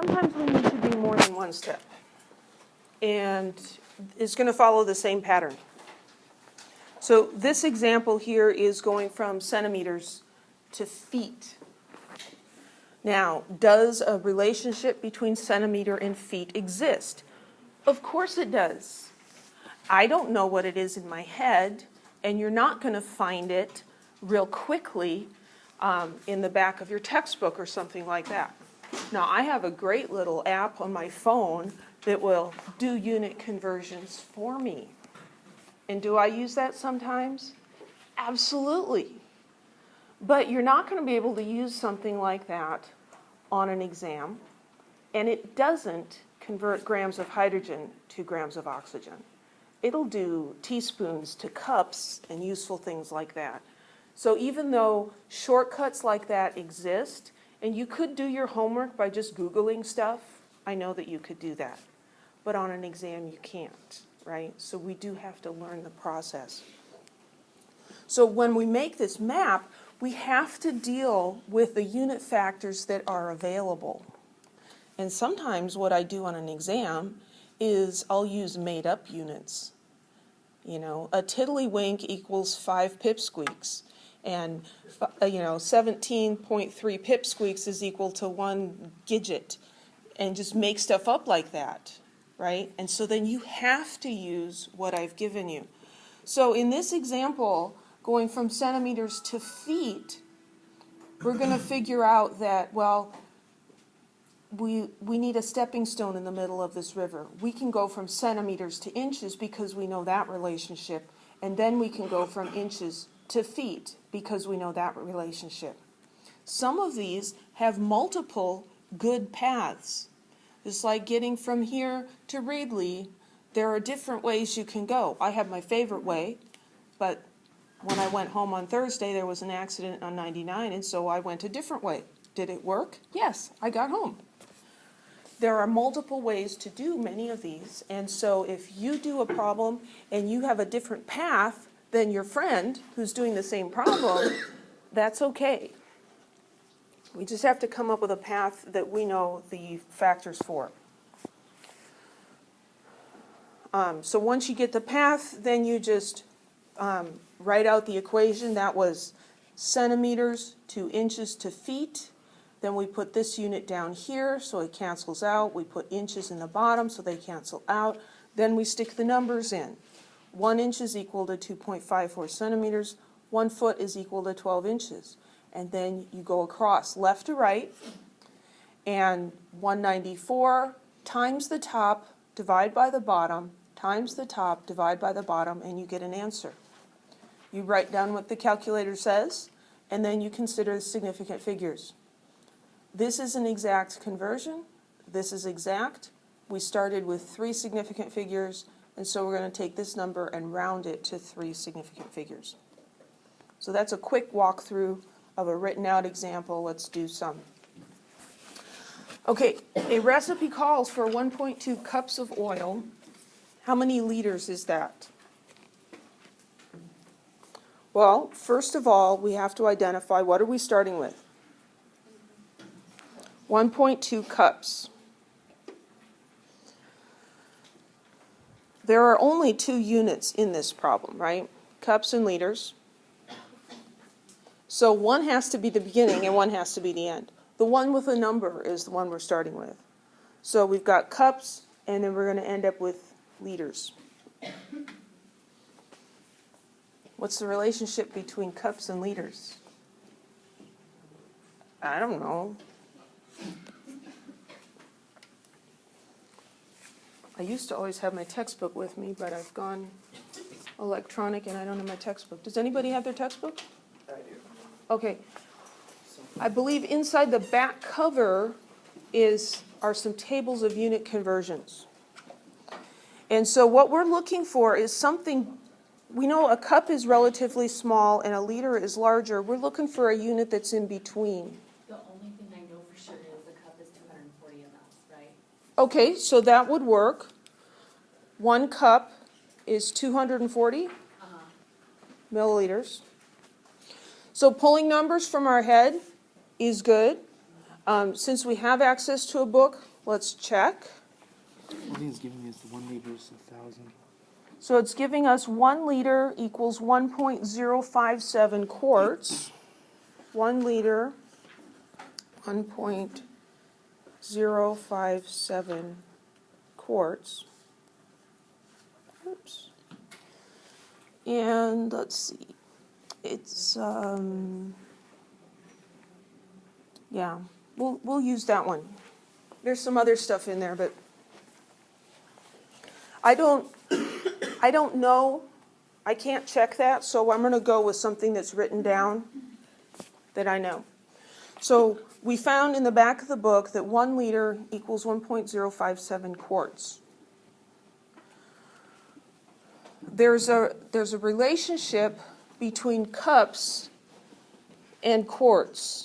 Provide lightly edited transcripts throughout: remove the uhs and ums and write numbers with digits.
sometimes we need to do more than one step. And it's going to follow the same pattern. So this example here is going from centimeters to feet. Now, does a relationship between centimeter and feet exist? Of course it does. I don't know what it is in my head, and you're not going to find it real quickly in the back of your textbook or something like that. Now, I have a great little app on my phone that will do unit conversions for me. And do I use that sometimes? Absolutely. But you're not going to be able to use something like that on an exam, and it doesn't convert grams of hydrogen to grams of oxygen. It'll do teaspoons to cups and useful things like that. So even though shortcuts like that exist, and you could do your homework by just Googling stuff, I know that you could do that. But on an exam, you can't, right? So we do have to learn the process. So when we make this map, we have to deal with the unit factors that are available. And sometimes what I do on an exam is I'll use made-up units. You know, a tiddlywink equals 5 pipsqueaks. And, 17.3 pipsqueaks is equal to 1 gidget. And just make stuff up like that, right? And so then you have to use what I've given you. So in this example, going from centimeters to feet, we're going to figure out that, well, we need a stepping stone in the middle of this river. We can go from centimeters to inches because we know that relationship. And then we can go from inches to feet because we know that relationship. Some of these have multiple good paths. Just like getting from here to Reedley, there are different ways you can go. I have my favorite way, but when I went home on Thursday, there was an accident on 99, and so I went a different way. Did it work? Yes, I got home. There are multiple ways to do many of these, and so if you do a problem and you have a different path than your friend who's doing the same problem, that's okay. We just have to come up with a path that we know the factors for. So once you get the path, then you just write out the equation. That was centimeters to inches to feet. Then we put this unit down here so it cancels out. We put inches in the bottom so they cancel out. Then we stick the numbers in. 1 inch is equal to 2.54 centimeters. 1 foot is equal to 12 inches. And then you go across left to right, and 194 times the top, divide by the bottom, times the top, divide by the bottom, and you get an answer. You write down what the calculator says, and then you consider the significant figures. This is an exact conversion. This is exact. We started with 3 significant figures, and so we're going to take this number and round it to 3 significant figures. So that's a quick walkthrough of a written out example. Let's do some. Okay, a recipe calls for 1.2 cups of oil. How many liters is that? Well, first of all, we have to identify what are we starting with? 1.2 cups. There are only 2 units in this problem, right? Cups and liters. So one has to be the beginning and one has to be the end. The one with a number is the one we're starting with. So we've got cups, and then we're going to end up with liters. What's the relationship between cups and liters? I don't know. I used to always have my textbook with me, but I've gone electronic and I don't have my textbook. Does anybody have their textbook? I do. Okay. I believe inside the back cover are some tables of unit conversions. And so what we're looking for is something, we know a cup is relatively small and a liter is larger. We're looking for a unit that's in between. The only thing I know for sure is the cup is 240 mLs, right? Okay, so that would work. 1 cup is 240 milliliters. So pulling numbers from our head is good. Since we have access to a book, Let's check. I think it's giving us 1 liter is 1,000. So it's giving us 1 liter equals 1.057 quarts. 1 liter, 1.057 quarts. Oops. And let's see, it's, yeah, we'll use that one. There's some other stuff in there, but I don't know, I can't check that, so I'm going to go with something that's written down that I know. So we found in the back of the book that 1 liter equals 1.057 quarts. There's a relationship between cups and quarts.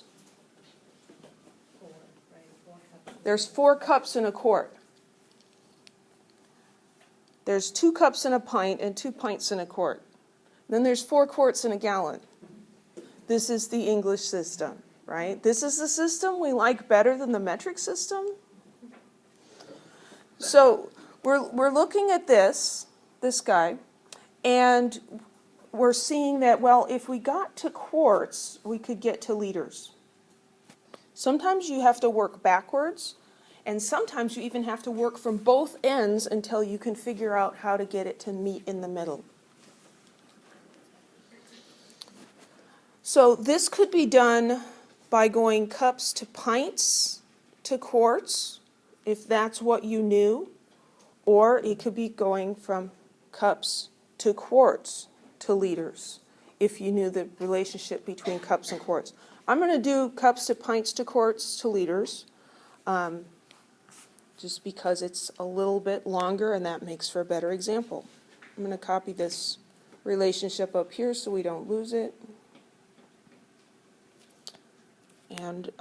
There's 4 cups in a quart. There's 2 cups in a pint and 2 pints in a quart. Then there's 4 quarts in a gallon. This is the English system, right? This is the system we like better than the metric system. So we're looking at this guy, and we're seeing that, well, if we got to quarts, we could get to liters. Sometimes you have to work backwards, and sometimes you even have to work from both ends until you can figure out how to get it to meet in the middle. So this could be done by going cups to pints to quarts, if that's what you knew, or it could be going from cups to quarts to liters, if you knew the relationship between cups and quarts. I'm going to do cups to pints to quarts to liters, just because it's a little bit longer and that makes for a better example. I'm going to copy this relationship up here so we don't lose it. And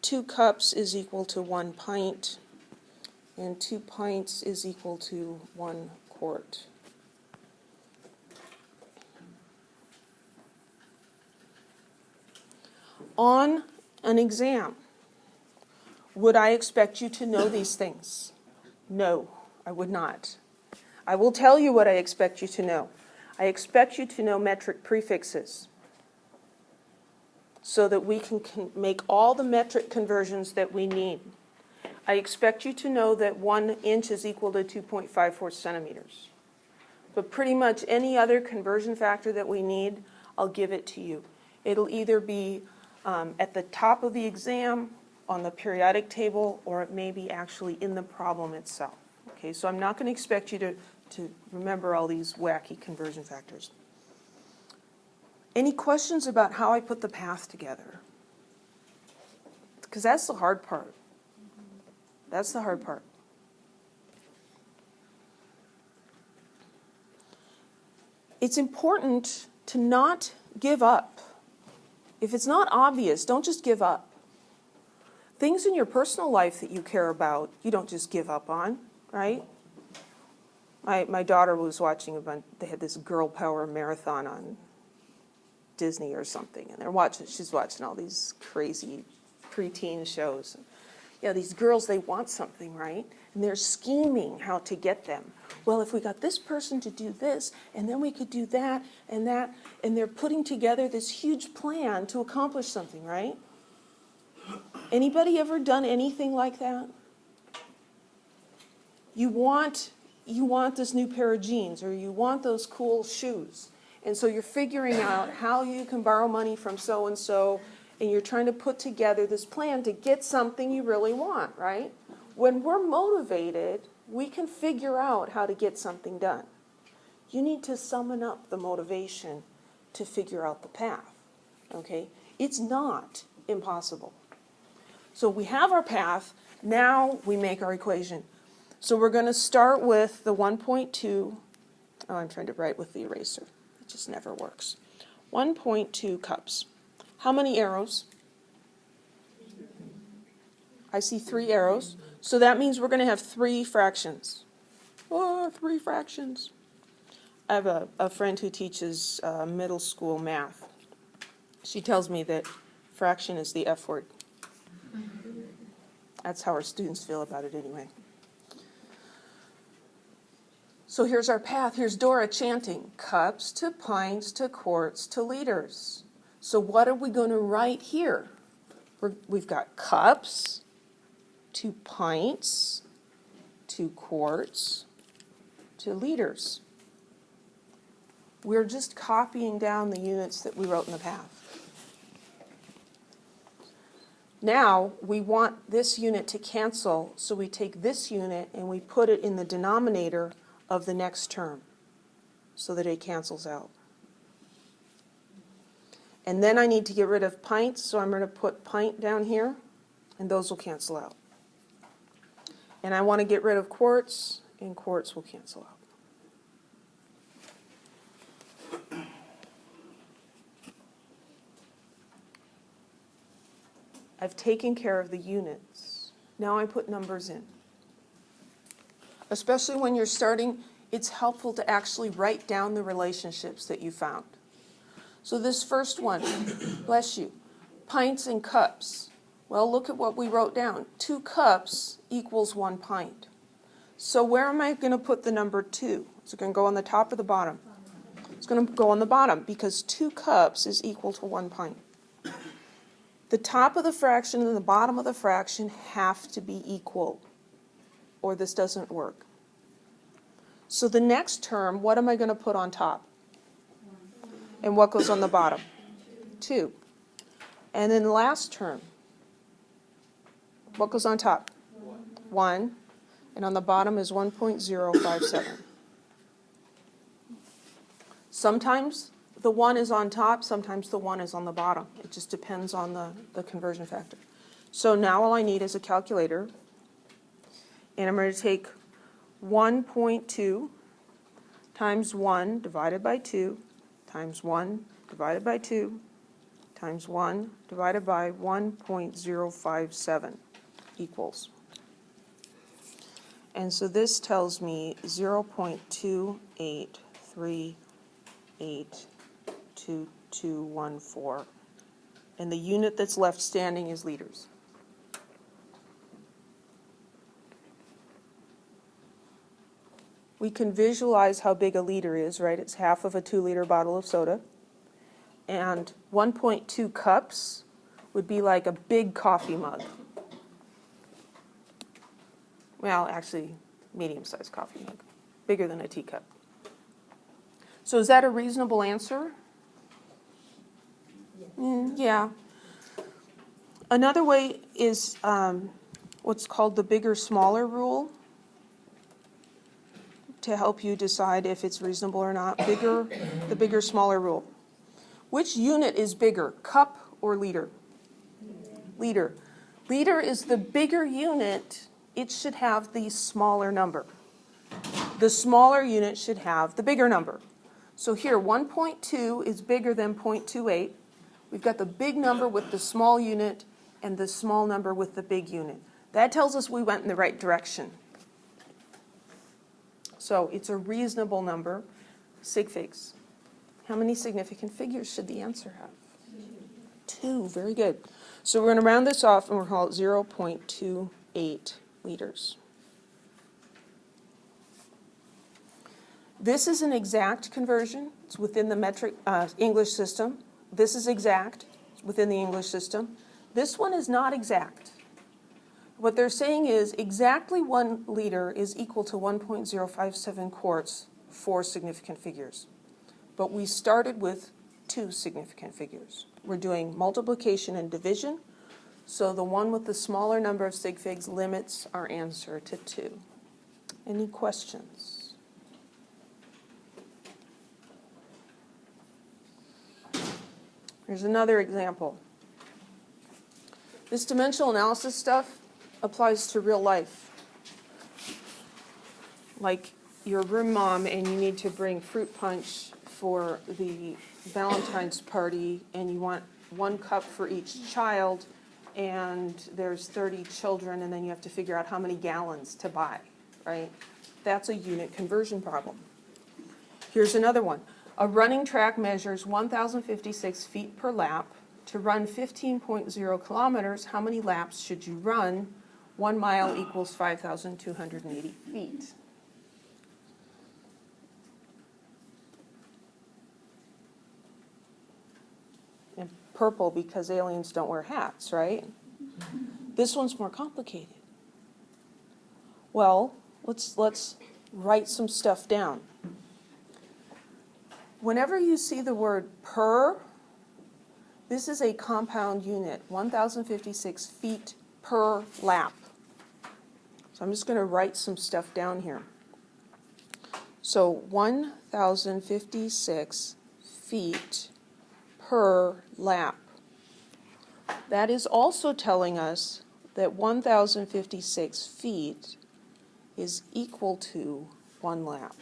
2 cups is equal to 1 pint, and 2 pints is equal to 1 quart. On an exam, would I expect you to know these things? No, I would not. I will tell you what I expect you to know. I expect you to know metric prefixes so that we can make all the metric conversions that we need. I expect you to know that 1 inch is equal to 2.54 centimeters. But pretty much any other conversion factor that we need, I'll give it to you. It'll either be at the top of the exam, on the periodic table, or it may be actually in the problem itself. Okay, so I'm not going to expect you to remember all these wacky conversion factors. Any questions about how I put the path together? Because that's the hard part. That's the hard part. It's important to not give up. If it's not obvious, don't just give up. Things in your personal life that you care about, you don't just give up on, right? My daughter was watching they had this girl power marathon on Disney or something, and she's watching all these crazy preteen shows. Yeah, these girls, they want something, right? And they're scheming how to get them. Well, if we got this person to do this, and then we could do that, and they're putting together this huge plan to accomplish something, right? Anybody ever done anything like that? You want this new pair of jeans, or you want those cool shoes. And so you're figuring out how you can borrow money from so-and-so, and you're trying to put together this plan to get something you really want, right? When we're motivated, we can figure out how to get something done. You need to summon up the motivation to figure out the path, okay? It's not impossible. So we have our path, now we make our equation. So we're going to start with the 1.2, I'm trying to write with the eraser. It just never works. 1.2 cups. How many arrows? I see 3 arrows. So that means we're going to have 3 fractions. Oh, 3 fractions. I have a friend who teaches middle school math. She tells me that fraction is the F word. That's how our students feel about it anyway. So here's our path. Here's Dora chanting, cups to pints to quarts to liters. So what are we going to write here? We've got cups to pints to quarts to liters. We're just copying down the units that we wrote in the path. Now, we want this unit to cancel, so we take this unit and we put it in the denominator of the next term so that it cancels out. And then I need to get rid of pints, so I'm going to put pint down here, and those will cancel out. And I want to get rid of quarts, and quarts will cancel out. I've taken care of the units. Now I put numbers in. Especially when you're starting, it's helpful to actually write down the relationships that you found. So this first one, bless you, pints and cups. Well, look at what we wrote down. 2 cups equals 1 pint. So where am I going to put the number 2? Is it going to go on the top or the bottom? It's going to go on the bottom because 2 cups is equal to 1 pint. The top of the fraction and the bottom of the fraction have to be equal, or this doesn't work. So the next term, what am I going to put on top? And what goes on the bottom? 2. And then the last term, what goes on top? 1. And on the bottom is 1.057. Sometimes the 1 is on top, sometimes the 1 is on the bottom. It just depends on the conversion factor. So now all I need is a calculator. And I'm going to take 1.2 times 1 divided by 2 times 1 divided by 2 times 1 divided by 1.057 equals. And so this tells me 0.283822214. And the unit that's left standing is liters. We can visualize how big a liter is, right? It's half of a 2-liter bottle of soda. And 1.2 cups would be like a big coffee mug. Well, actually, medium-sized coffee mug, bigger than a teacup. So is that a reasonable answer? Yeah. Another way is what's called the bigger-smaller rule, to help you decide if it's reasonable or not. The bigger, smaller rule. Which unit is bigger, cup or liter? Liter. Liter is the bigger unit. It should have the smaller number. The smaller unit should have the bigger number. So here, 1.2 is bigger than 0.28. We've got the big number with the small unit and the small number with the big unit. That tells us we went in the right direction. So it's a reasonable number. Sig figs. How many significant figures should the answer have? 2. Very good. So we're going to round this off and we'll call it 0.28 liters. This is an exact conversion. It's within the metric English system. This is exact. It's within the English system. This one is not exact. What they're saying is exactly 1 liter is equal to 1.057 quarts for significant figures. But we started with 2 significant figures. We're doing multiplication and division, so the one with the smaller number of sig figs limits our answer to 2. Any questions? Here's another example. This dimensional analysis stuff applies to real life. Like you're a room mom and you need to bring fruit punch for the Valentine's party and you want 1 cup for each child and there's 30 children and then you have to figure out how many gallons to buy, right? That's a unit conversion problem. Here's another one. A running track measures 1,056 feet per lap. To run 15.0 kilometers, how many laps should you run? 1 mile equals 5,280 feet. And purple because aliens don't wear hats, right? This one's more complicated. Well, let's write some stuff down. Whenever you see the word per, this is a compound unit, 1,056 feet per lap. So I'm just going to write some stuff down here. So 1,056 feet per lap. That is also telling us that 1,056 feet is equal to 1 lap.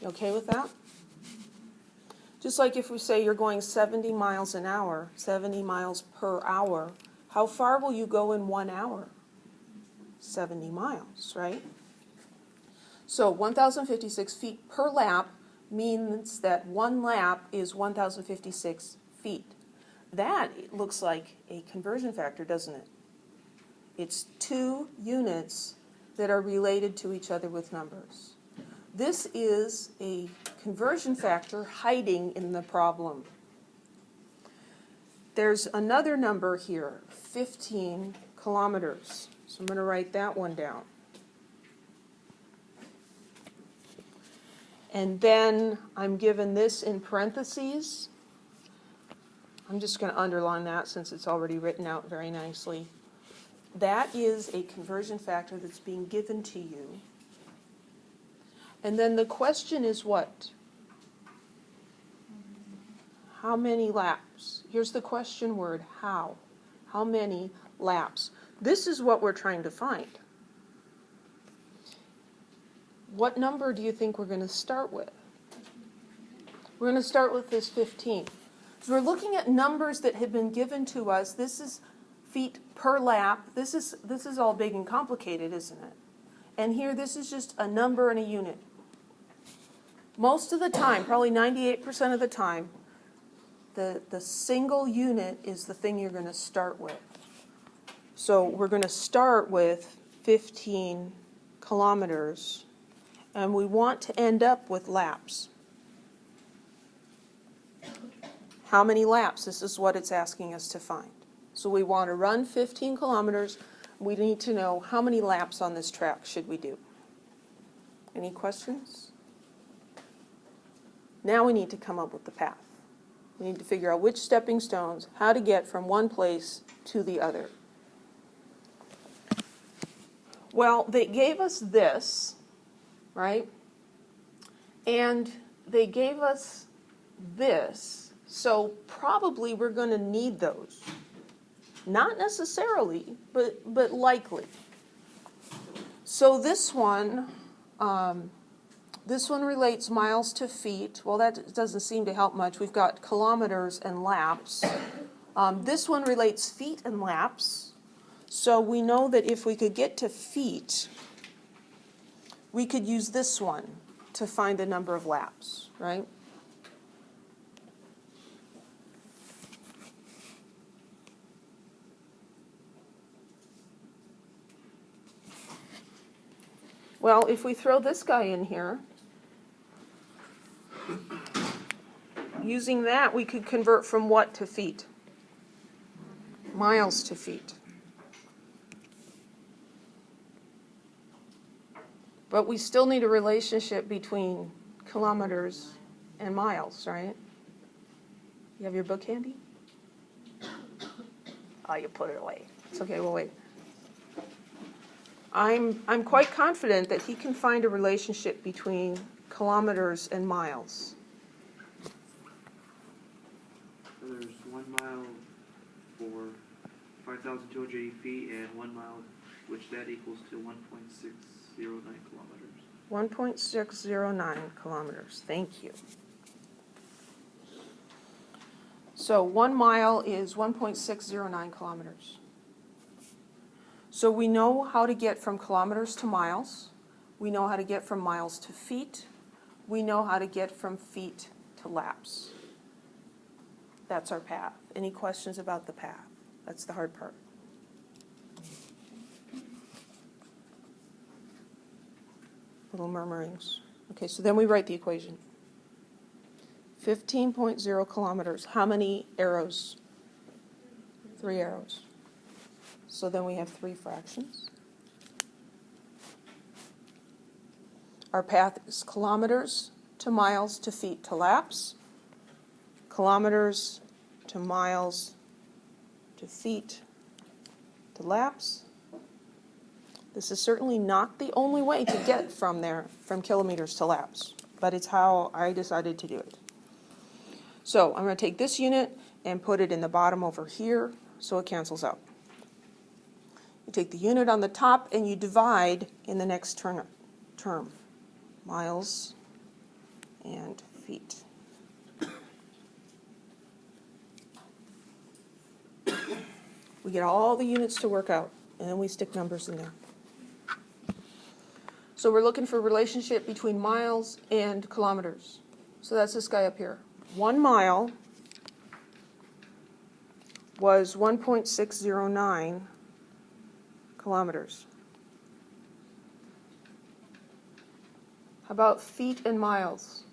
You okay with that? Just like if we say you're going 70 miles an hour, 70 miles per hour, how far will you go in 1 hour? 70 miles, right? So 1,056 feet per lap means that 1 lap is 1,056 feet. That looks like a conversion factor, doesn't it? It's 2 units that are related to each other with numbers. This is a conversion factor hiding in the problem. There's another number here, 15 kilometers. So I'm going to write that one down. And then I'm given this in parentheses. I'm just going to underline that since it's already written out very nicely. That is a conversion factor that's being given to you. And then the question is what? How many laps? Here's the question word, how. How many laps? This is what we're trying to find. What number do you think we're going to start with? We're going to start with this 15. So we're looking at numbers that have been given to us. This is feet per lap. This is all big and complicated, isn't it? And here, this is just a number and a unit. Most of the time, probably 98% of the time, the single unit is the thing you're going to start with. So we're going to start with 15 kilometers, and we want to end up with laps. How many laps? This is what it's asking us to find. So we want to run 15 kilometers. We need to know how many laps on this track should we do. Any questions? Now we need to come up with the path. We need to figure out which stepping stones, how to get from one place to the other. Well, they gave us this, right? And they gave us this. So probably we're going to need those. Not necessarily, but likely. So this one relates miles to feet. Well, that doesn't seem to help much. We've got kilometers and laps. This one relates feet and laps. So we know that if we could get to feet, we could use this one to find the number of laps, right? Well, if we throw this guy in here, using that, we could convert from what to feet? Miles to feet. But we still need a relationship between kilometers and miles, right? You have your book handy? Oh, you put it away. It's okay, we'll wait. I'm quite confident that he can find a relationship between kilometers and miles. There's 1 mile for 5,280 feet and 1 mile, which that equals to 1.609 kilometers. 1.609 kilometers. Thank you. So 1 mile is 1.609 kilometers. So we know how to get from kilometers to miles. We know how to get from miles to feet. We know how to get from feet to laps. That's our path. Any questions about the path? That's the hard part. little murmurings. Okay, so then we write the equation. 15.0 kilometers. How many arrows? 3 arrows. So then we have 3 fractions. Our path is kilometers to miles to feet to laps. Kilometers to miles to feet to laps. This is certainly not the only way to get from kilometers to laps, but it's how I decided to do it. So I'm going to take this unit and put it in the bottom over here so it cancels out. You take the unit on the top and you divide in the next term. Miles and feet. We get all the units to work out, and then we stick numbers in there. So we're looking for a relationship between miles and kilometers. So that's this guy up here. 1 mile was 1.609 kilometers. How about feet and miles?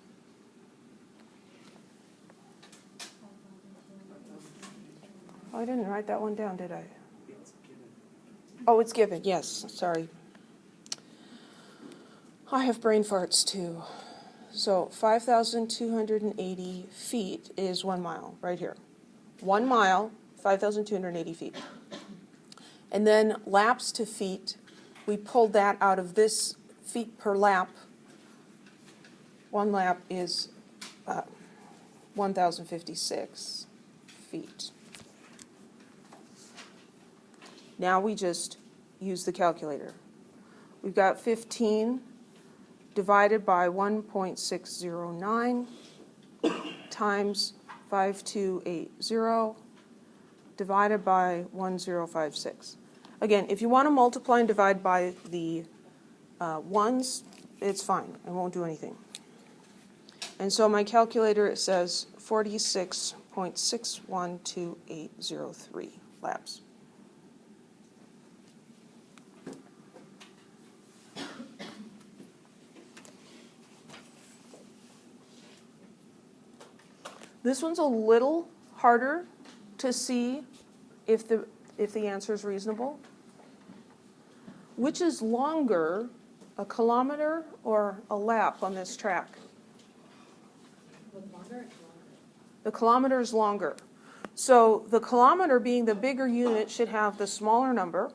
Oh, I didn't write that one down, did I? It's given. Oh, it's given, yes, sorry. I have brain farts too. So 5,280 feet is 1 mile, right here. 1 mile, 5,280 feet. And then laps to feet, we pulled that out of this feet per lap. 1 lap is 1,056 feet. Now we just use the calculator. We've got 15 divided by 1.609 times 5280 divided by 1056. Again, if you want to multiply and divide by the ones, it's fine. I won't do anything. And so my calculator, it says 46.612803 laps. This one's a little harder to see if the answer is reasonable. Which is longer, a kilometer or a lap on this track? The kilometer is longer. So the kilometer, being the bigger unit, should have the smaller number,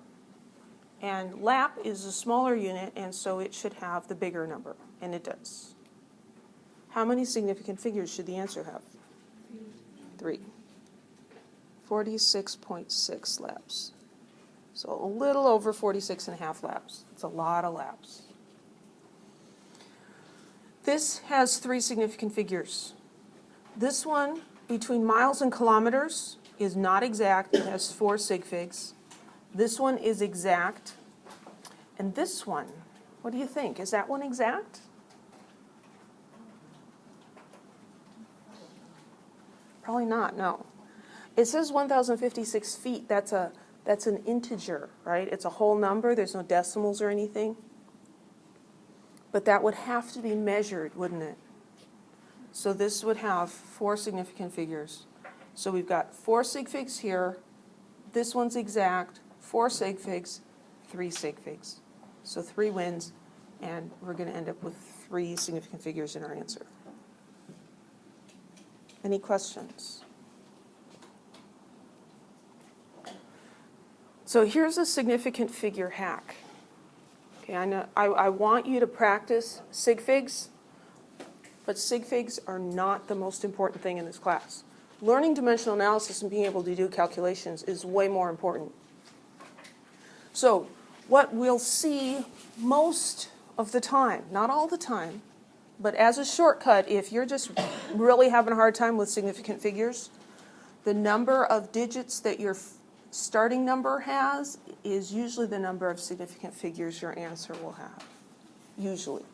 and lap is a smaller unit, and so it should have the bigger number, and it does. How many significant figures should the answer have? 3. 46.6 laps. So a little over 46.5 laps. It's a lot of laps. This has 3 significant figures. This one, between miles and kilometers, is not exact. It has 4 sig figs. This one is exact. And this one, what do you think? Is that one exact? Probably not, no. It says 1,056 feet. That's an integer, right? It's a whole number. There's no decimals or anything. But that would have to be measured, wouldn't it? So this would have 4 significant figures. So we've got 4 sig figs here. This one's exact. 4 sig figs, 3 sig figs. So 3 wins, and we're going to end up with 3 significant figures in our answer. Any questions? So here's a significant figure hack. Okay, I want you to practice sig figs, but sig figs are not the most important thing in this class. Learning dimensional analysis and being able to do calculations is way more important. So what we'll see most of the time, not all the time, but as a shortcut, if you're just really having a hard time with significant figures, the number of digits that your starting number has is usually the number of significant figures your answer will have, usually.